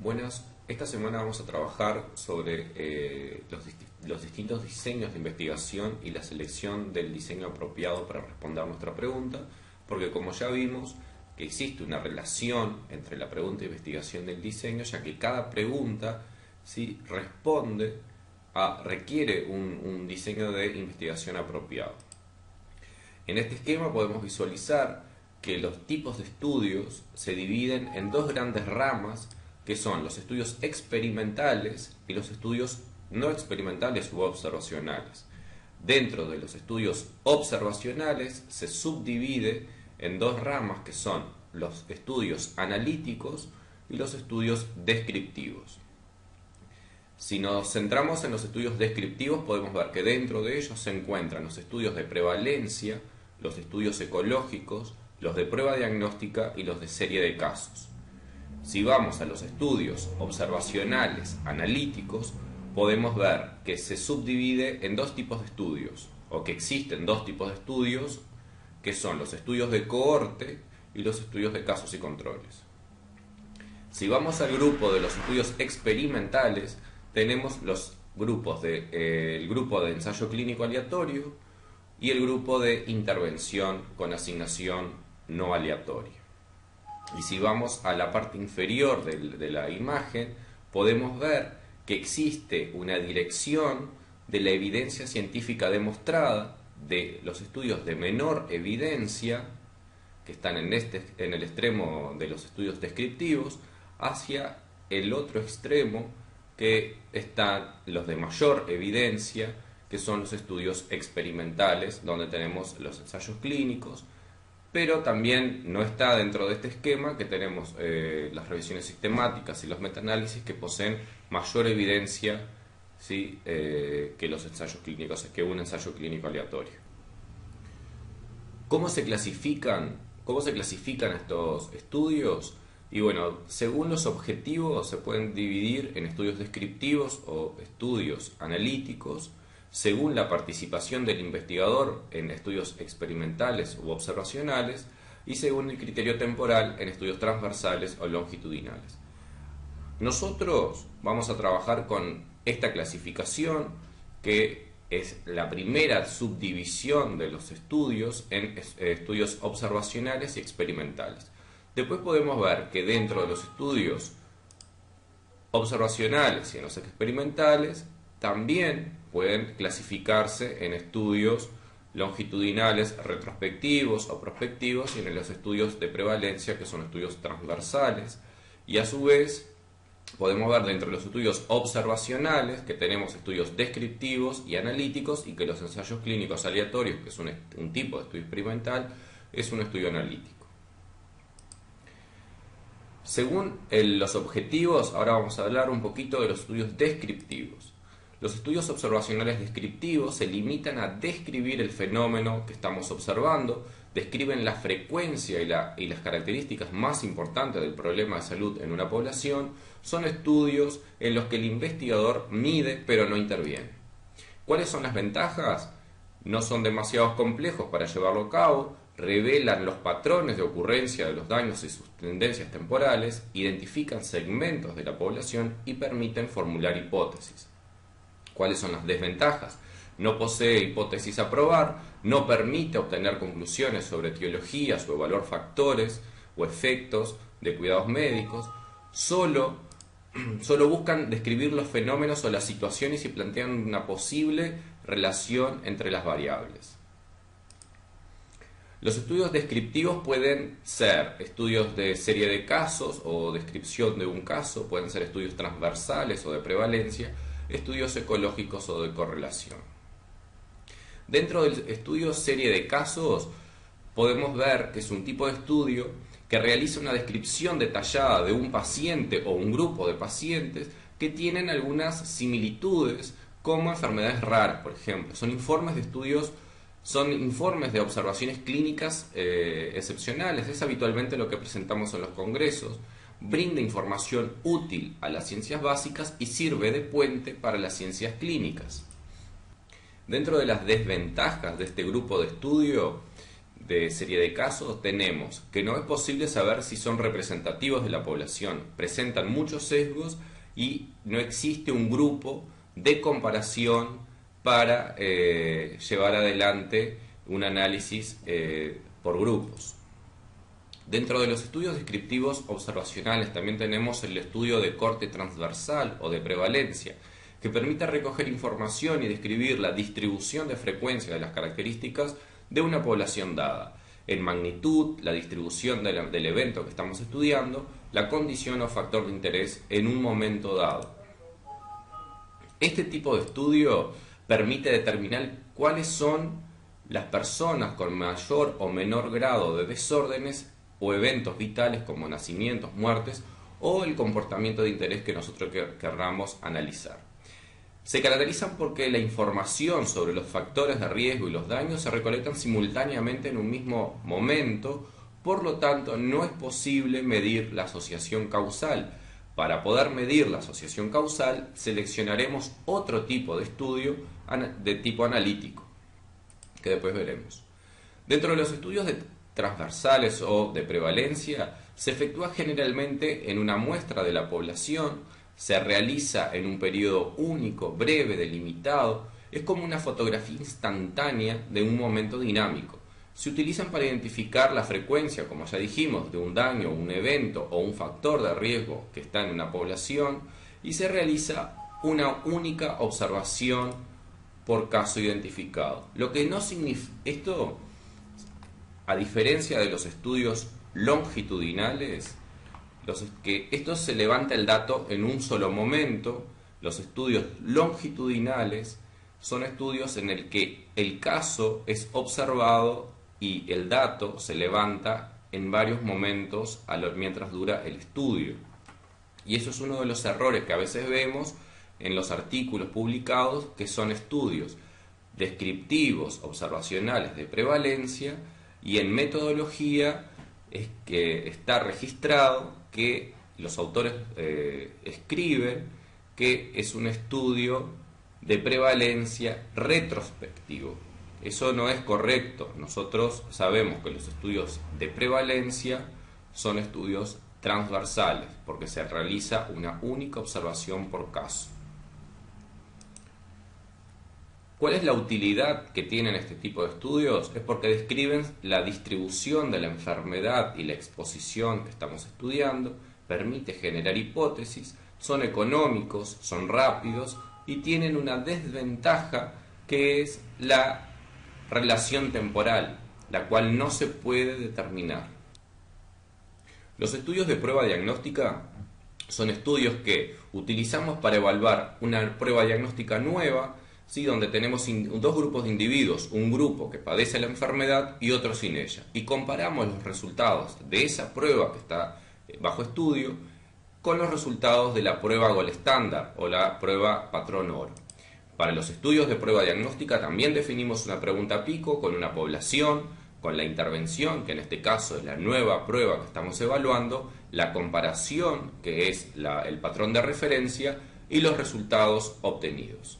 Buenas, esta semana vamos a trabajar sobre los distintos diseños de investigación y la selección del diseño apropiado para responder nuestra pregunta, porque como ya vimos que existe una relación entre la pregunta de investigación y el diseño, ya que cada pregunta ¿sí? requiere un diseño de investigación apropiado. En este esquema podemos visualizar que los tipos de estudios se dividen en dos grandes ramas, que son los estudios experimentales y los estudios no experimentales u observacionales. Dentro de los estudios observacionales se subdivide en dos ramas, que son los estudios analíticos y los estudios descriptivos. Si nos centramos en los estudios descriptivos, podemos ver que dentro de ellos se encuentran los estudios de prevalencia, los estudios ecológicos, los de prueba diagnóstica y los de serie de casos. Si vamos a los estudios observacionales analíticos, podemos ver que se subdivide en dos tipos de estudios, o que existen dos tipos de estudios, que son los estudios de cohorte y los estudios de casos y controles. Si vamos al grupo de los estudios experimentales, tenemos los grupos el grupo de ensayo clínico aleatorio y el grupo de intervención con asignación no aleatoria. Y si vamos a la parte inferior de la imagen, podemos ver que existe una dirección de la evidencia científica demostrada de los estudios de menor evidencia, que están en el extremo de los estudios descriptivos, hacia el otro extremo, que están los de mayor evidencia, que son los estudios experimentales, donde tenemos los ensayos clínicos, pero también no está dentro de este esquema que tenemos las revisiones sistemáticas y los metaanálisis, que poseen mayor evidencia ¿sí? Que los ensayos clínicos, que un ensayo clínico aleatorio. ¿Cómo se clasifican estos estudios? Y bueno, según los objetivos se pueden dividir en estudios descriptivos o estudios analíticos, según la participación del investigador en estudios experimentales u observacionales, y según el criterio temporal en estudios transversales o longitudinales. Nosotros vamos a trabajar con esta clasificación, que es la primera subdivisión de los estudios en estudios observacionales y experimentales. Después podemos ver que dentro de los estudios observacionales y en los experimentales también pueden clasificarse en estudios longitudinales retrospectivos o prospectivos, y en los estudios de prevalencia, que son estudios transversales. Y a su vez podemos ver dentro de los estudios observacionales que tenemos estudios descriptivos y analíticos, y que los ensayos clínicos aleatorios, que es un tipo de estudio experimental, es un estudio analítico. Según los objetivos, ahora vamos a hablar un poquito de los estudios descriptivos. Los estudios observacionales descriptivos se limitan a describir el fenómeno que estamos observando, describen la frecuencia y las características más importantes del problema de salud en una población. Son estudios en los que el investigador mide pero no interviene. ¿Cuáles son las ventajas? No son demasiado complejos para llevarlo a cabo, revelan los patrones de ocurrencia de los daños y sus tendencias temporales, identifican segmentos de la población y permiten formular hipótesis. ¿Cuáles son las desventajas? No posee hipótesis a probar, no permite obtener conclusiones sobre etiologías o evaluar factores o efectos de cuidados médicos, solo buscan describir los fenómenos o las situaciones y plantean una posible relación entre las variables. Los estudios descriptivos pueden ser estudios de serie de casos o descripción de un caso, pueden ser estudios transversales o de prevalencia, estudios ecológicos o de correlación. Dentro del estudio serie de casos podemos ver que es un tipo de estudio que realiza una descripción detallada de un paciente o un grupo de pacientes que tienen algunas similitudes, como enfermedades raras, por ejemplo. Son informes de observaciones clínicas excepcionales. Es habitualmente lo que presentamos en los congresos. Brinda información útil a las ciencias básicas y sirve de puente para las ciencias clínicas. Dentro de las desventajas de este grupo de estudio, de serie de casos tenemos que no es posible saber si son representativos de la población, presentan muchos sesgos y no existe un grupo de comparación para llevar adelante un análisis por grupos. Dentro de los estudios descriptivos observacionales también tenemos el estudio de corte transversal o de prevalencia, que permite recoger información y describir la distribución de frecuencia de las características de una población dada, en magnitud, la distribución del evento que estamos estudiando, la condición o factor de interés en un momento dado. Este tipo de estudio permite determinar cuáles son las personas con mayor o menor grado de desórdenes o eventos vitales como nacimientos, muertes o el comportamiento de interés que nosotros querramos analizar. Se caracterizan porque la información sobre los factores de riesgo y los daños se recolectan simultáneamente en un mismo momento, por lo tanto no es posible medir la asociación causal. Para poder medir la asociación causal seleccionaremos otro tipo de estudio de tipo analítico, que después veremos. Dentro de los estudios transversales o de prevalencia, se efectúa generalmente en una muestra de la población, se realiza en un periodo único, breve, delimitado, es como una fotografía instantánea de un momento dinámico. Se utilizan para identificar la frecuencia, como ya dijimos, de un daño, un evento o un factor de riesgo que está en una población y se realiza una única observación por caso identificado. Lo que no significa esto, a diferencia de los estudios longitudinales, esto se levanta el dato en un solo momento. Los estudios longitudinales son estudios en el que el caso es observado y el dato se levanta en varios momentos mientras dura el estudio. Y eso es uno de los errores que a veces vemos en los artículos publicados, que son estudios descriptivos, observacionales de prevalencia, y en metodología es que está registrado que los autores escriben que es un estudio de prevalencia retrospectivo. Eso no es correcto. Nosotros sabemos que los estudios de prevalencia son estudios transversales, porque se realiza una única observación por caso. ¿Cuál es la utilidad que tienen este tipo de estudios? Es porque describen la distribución de la enfermedad y la exposición que estamos estudiando, permite generar hipótesis, son económicos, son rápidos y tienen una desventaja que es la relación temporal, la cual no se puede determinar. Los estudios de prueba diagnóstica son estudios que utilizamos para evaluar una prueba diagnóstica nueva, ¿sí? Donde tenemos dos grupos de individuos, un grupo que padece la enfermedad y otro sin ella, y comparamos los resultados de esa prueba que está bajo estudio con los resultados de la prueba Gold Standard o la prueba Patrón Oro. Para los estudios de prueba diagnóstica también definimos una pregunta pico con una población, con la intervención, que en este caso es la nueva prueba que estamos evaluando, la comparación, que es el patrón de referencia, y los resultados obtenidos.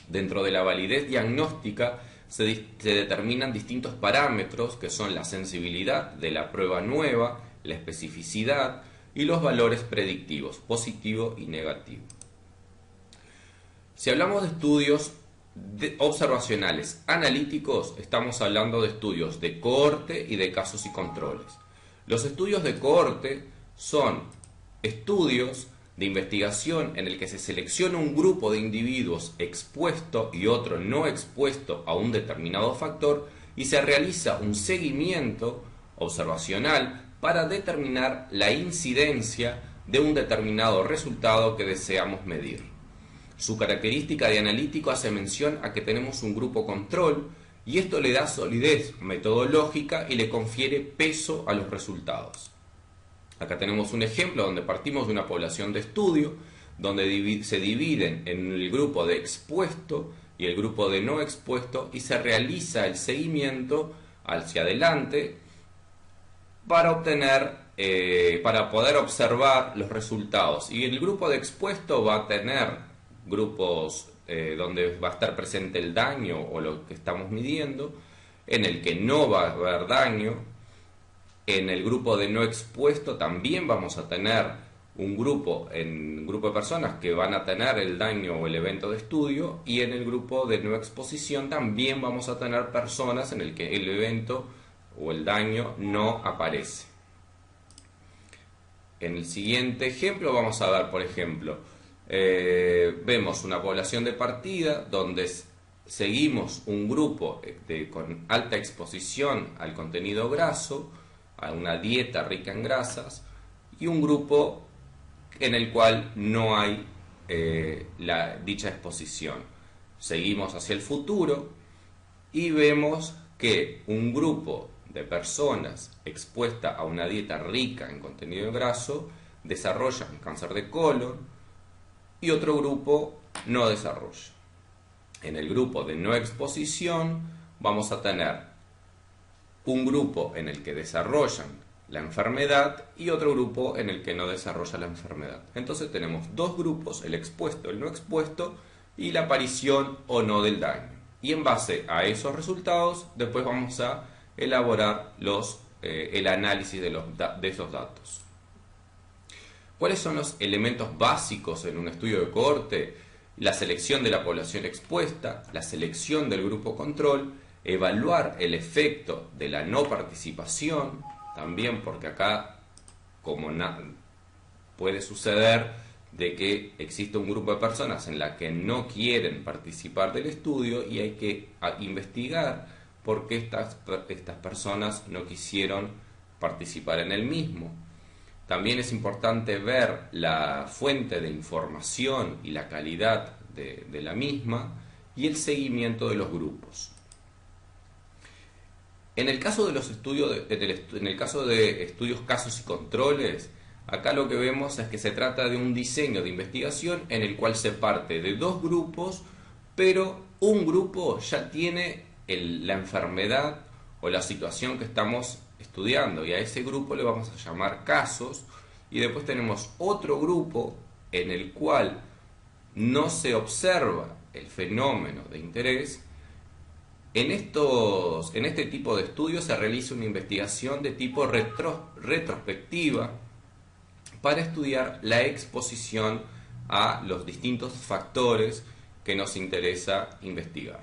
Dentro de la validez diagnóstica se determinan distintos parámetros que son la sensibilidad de la prueba nueva, la especificidad y los valores predictivos, positivo y negativo. Si hablamos de estudios observacionales analíticos, estamos hablando de estudios de cohorte y de casos y controles. Los estudios de cohorte son estudios de investigación en el que se selecciona un grupo de individuos expuesto y otro no expuesto a un determinado factor y se realiza un seguimiento observacional para determinar la incidencia de un determinado resultado que deseamos medir. Su característica de analítico hace mención a que tenemos un grupo control y esto le da solidez metodológica y le confiere peso a los resultados. Acá tenemos un ejemplo donde partimos de una población de estudio, donde se dividen en el grupo de expuesto y el grupo de no expuesto y se realiza el seguimiento hacia adelante para poder observar los resultados. Y el grupo de expuesto va a tener grupos donde va a estar presente el daño o lo que estamos midiendo, en el que no va a haber daño. En el grupo de no expuesto también vamos a tener un grupo de personas que van a tener el daño o el evento de estudio, y en el grupo de no exposición también vamos a tener personas en el que el evento o el daño no aparece. En el siguiente ejemplo vamos a dar, por ejemplo, vemos una población de partida donde seguimos un grupo con alta exposición al contenido graso, a una dieta rica en grasas, y un grupo en el cual no hay dicha exposición. Seguimos hacia el futuro y vemos que un grupo de personas expuestas a una dieta rica en contenido graso desarrollan cáncer de colon y otro grupo no desarrolla. En el grupo de no exposición vamos a tener un grupo en el que desarrollan la enfermedad y otro grupo en el que no desarrolla la enfermedad. Entonces tenemos dos grupos, el expuesto, el no expuesto, y la aparición o no del daño. Y en base a esos resultados, después vamos a elaborar el análisis de esos datos. ¿Cuáles son los elementos básicos en un estudio de cohorte? La selección de la población expuesta, la selección del grupo control, evaluar el efecto de la no participación, también porque acá, como puede suceder de que existe un grupo de personas en la que no quieren participar del estudio y hay que investigar por qué estas personas no quisieron participar en el mismo. También es importante ver la fuente de información y la calidad de la misma y el seguimiento de los grupos. En el caso de los estudios, en el caso de estudios, casos y controles, acá lo que vemos es que se trata de un diseño de investigación en el cual se parte de dos grupos, pero un grupo ya tiene la enfermedad o la situación que estamos estudiando, y a ese grupo le vamos a llamar casos, y después tenemos otro grupo en el cual no se observa el fenómeno de interés. En este tipo de estudios se realiza una investigación de tipo retrospectiva para estudiar la exposición a los distintos factores que nos interesa investigar.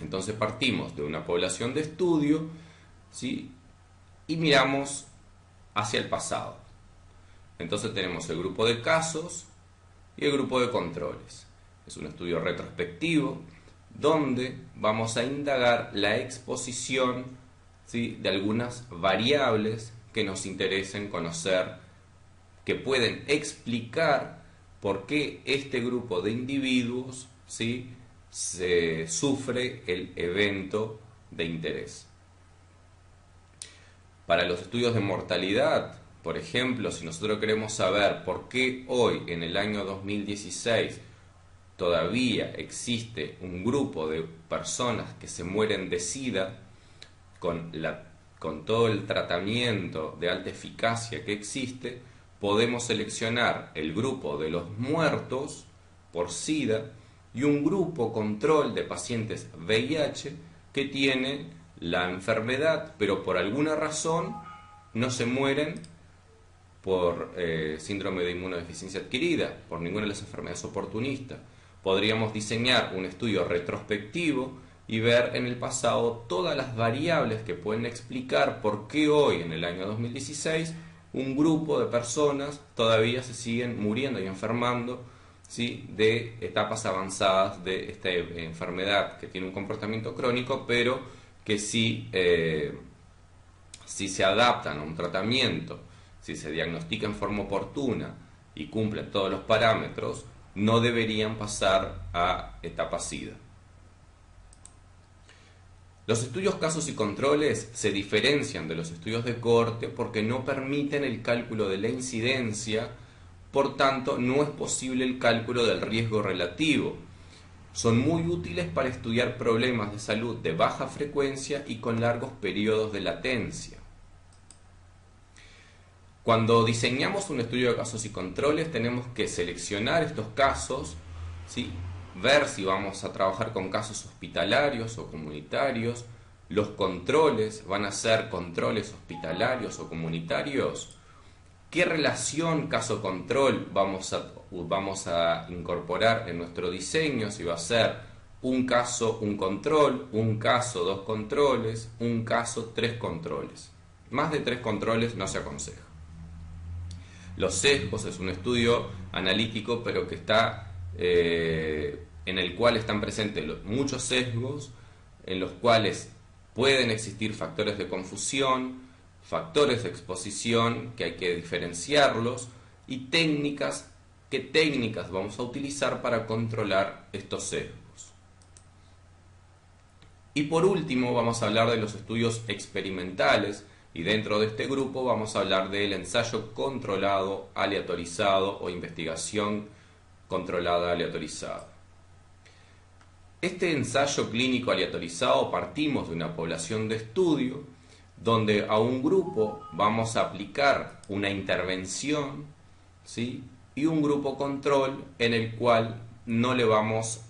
Entonces partimos de una población de estudio, ¿sí?, y miramos hacia el pasado. Entonces tenemos el grupo de casos y el grupo de controles. Es un estudio retrospectivo donde vamos a indagar la exposición, ¿sí?, de algunas variables que nos interesen conocer, que pueden explicar por qué este grupo de individuos, ¿sí?, se sufre el evento de interés. Para los estudios de mortalidad, por ejemplo, si nosotros queremos saber por qué hoy, en el año 2016, todavía existe un grupo de personas que se mueren de SIDA con todo el tratamiento de alta eficacia que existe, podemos seleccionar el grupo de los muertos por SIDA y un grupo control de pacientes VIH que tienen la enfermedad, pero por alguna razón no se mueren por síndrome de inmunodeficiencia adquirida, por ninguna de las enfermedades oportunistas. Podríamos diseñar un estudio retrospectivo y ver en el pasado todas las variables que pueden explicar por qué hoy, en el año 2016, un grupo de personas todavía se siguen muriendo y enfermando, ¿sí?, de etapas avanzadas de esta enfermedad que tiene un comportamiento crónico, pero que si se adaptan a un tratamiento, si se diagnostica en forma oportuna y cumplen todos los parámetros, no deberían pasar a etapa SIDA. Los estudios casos y controles se diferencian de los estudios de cohorte porque no permiten el cálculo de la incidencia, por tanto no es posible el cálculo del riesgo relativo. Son muy útiles para estudiar problemas de salud de baja frecuencia y con largos periodos de latencia. Cuando diseñamos un estudio de casos y controles tenemos que seleccionar estos casos, ¿sí?, ver si vamos a trabajar con casos hospitalarios o comunitarios. Los controles van a ser controles hospitalarios o comunitarios. ¿Qué relación caso-control vamos a incorporar en nuestro diseño? Si va a ser un caso, un control, un caso, dos controles, un caso, tres controles. Más de tres controles no se aconseja. Los sesgos es un estudio analítico, pero que está en el cual están presentes muchos sesgos, en los cuales pueden existir factores de confusión, factores de exposición que hay que diferenciarlos, y técnicas. ¿Qué técnicas vamos a utilizar para controlar estos sesgos? Y por último vamos a hablar de los estudios experimentales, y dentro de este grupo vamos a hablar del ensayo controlado aleatorizado o investigación controlada aleatorizada. Este ensayo clínico aleatorizado, partimos de una población de estudio donde a un grupo vamos a aplicar una intervención, ¿sí? Y un grupo control en el cual no le vamos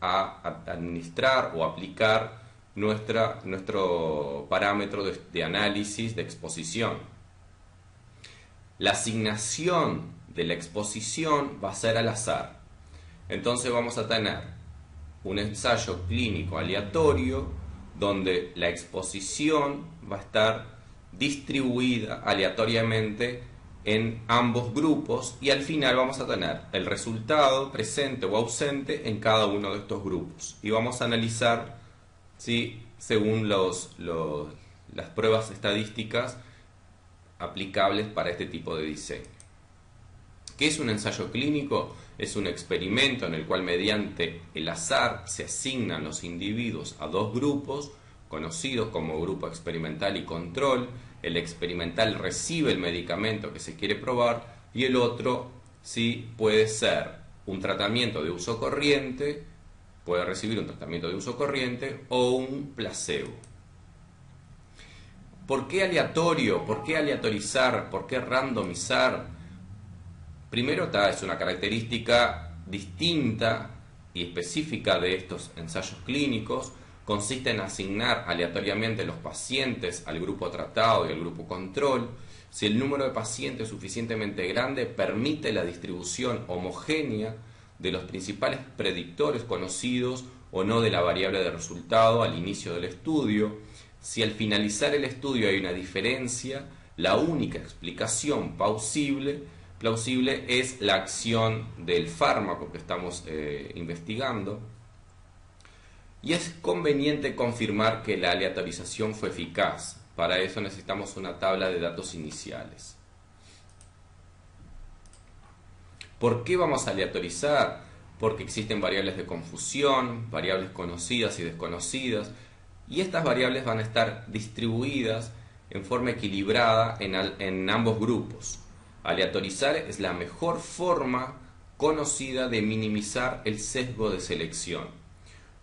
a administrar o aplicar nuestro parámetro de análisis de exposición. La asignación de la exposición va a ser al azar. Entonces vamos a tener un ensayo clínico aleatorio donde la exposición va a estar distribuida aleatoriamente en ambos grupos, y al final vamos a tener el resultado presente o ausente en cada uno de estos grupos, y vamos a analizar, ¿sí?, según las pruebas estadísticas aplicables para este tipo de diseño. ¿Qué es un ensayo clínico? Es un experimento en el cual mediante el azar se asignan los individuos a dos grupos conocidos como grupo experimental y control. El experimental recibe el medicamento que se quiere probar, y el otro, sí, puede ser un tratamiento de uso corriente, puede recibir un tratamiento de uso corriente o un placebo. ¿Por qué aleatorio? ¿Por qué aleatorizar? ¿Por qué randomizar? Primero, es una característica distinta y específica de estos ensayos clínicos. Consiste en asignar aleatoriamente los pacientes al grupo tratado y al grupo control. Si el número de pacientes es suficientemente grande, permite la distribución homogénea de los principales predictores conocidos o no de la variable de resultado al inicio del estudio. Si al finalizar el estudio hay una diferencia, la única explicación plausible es la acción del fármaco que estamos investigando. Y es conveniente confirmar que la aleatorización fue eficaz. Para eso necesitamos una tabla de datos iniciales. ¿Por qué vamos a aleatorizar? Porque existen variables de confusión, variables conocidas y desconocidas, y estas variables van a estar distribuidas en forma equilibrada en ambos grupos. Aleatorizar es la mejor forma conocida de minimizar el sesgo de selección.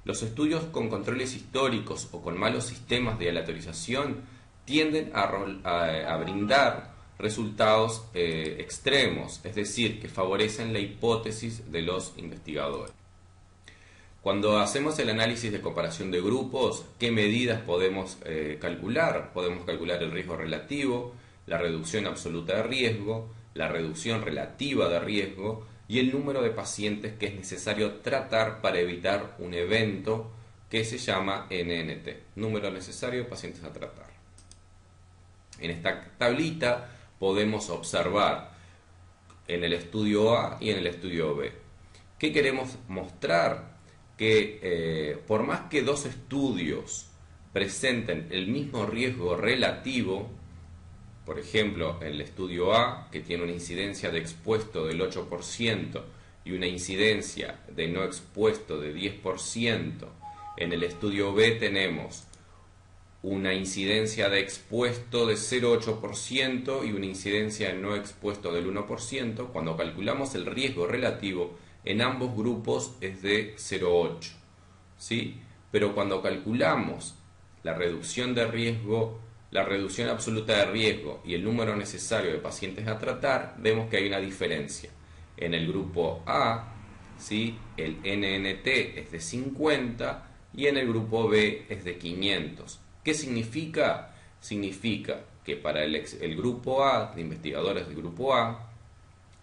Los estudios con controles históricos o con malos sistemas de aleatorización tienden a brindar resultados extremos, es decir, que favorecen la hipótesis de los investigadores. Cuando hacemos el análisis de comparación de grupos, ¿qué medidas podemos calcular? Podemos calcular el riesgo relativo, la reducción absoluta de riesgo, la reducción relativa de riesgo y el número de pacientes que es necesario tratar para evitar un evento que se llama NNT, número necesario de pacientes a tratar. En esta tablita podemos observar en el estudio A y en el estudio B. ¿Qué queremos mostrar? Que por más que dos estudios presenten el mismo riesgo relativo, por ejemplo, en el estudio A, que tiene una incidencia de expuesto del 8% y una incidencia de no expuesto de 10%, en el estudio B tenemos una incidencia de expuesto de 0,8% y una incidencia de no expuesto del 1%, cuando calculamos el riesgo relativo en ambos grupos es de 0,8, ¿sí? Pero cuando calculamos la reducción de riesgo, la reducción absoluta de riesgo y el número necesario de pacientes a tratar, vemos que hay una diferencia. En el grupo A ¿sí? El NNT es de 50 y en el grupo B es de 500. ¿Qué significa? Significa que para el grupo A, de investigadores del grupo A,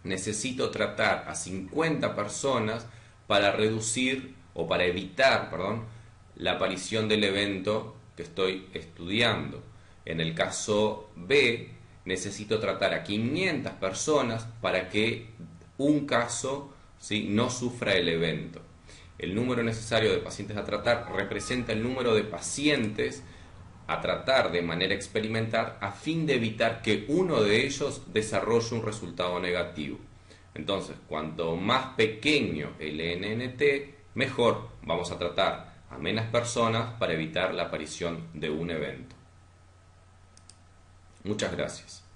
necesito tratar a 50 personas para reducir o para evitar, perdón, la aparición del evento que estoy estudiando. En el caso B, necesito tratar a 500 personas para que un caso, ¿sí?, no sufra el evento. El número necesario de pacientes a tratar representa el número de pacientes a tratar de manera experimental a fin de evitar que uno de ellos desarrolle un resultado negativo. Entonces, cuanto más pequeño el NNT, mejor. Vamos a tratar a menos personas para evitar la aparición de un evento. Muchas gracias.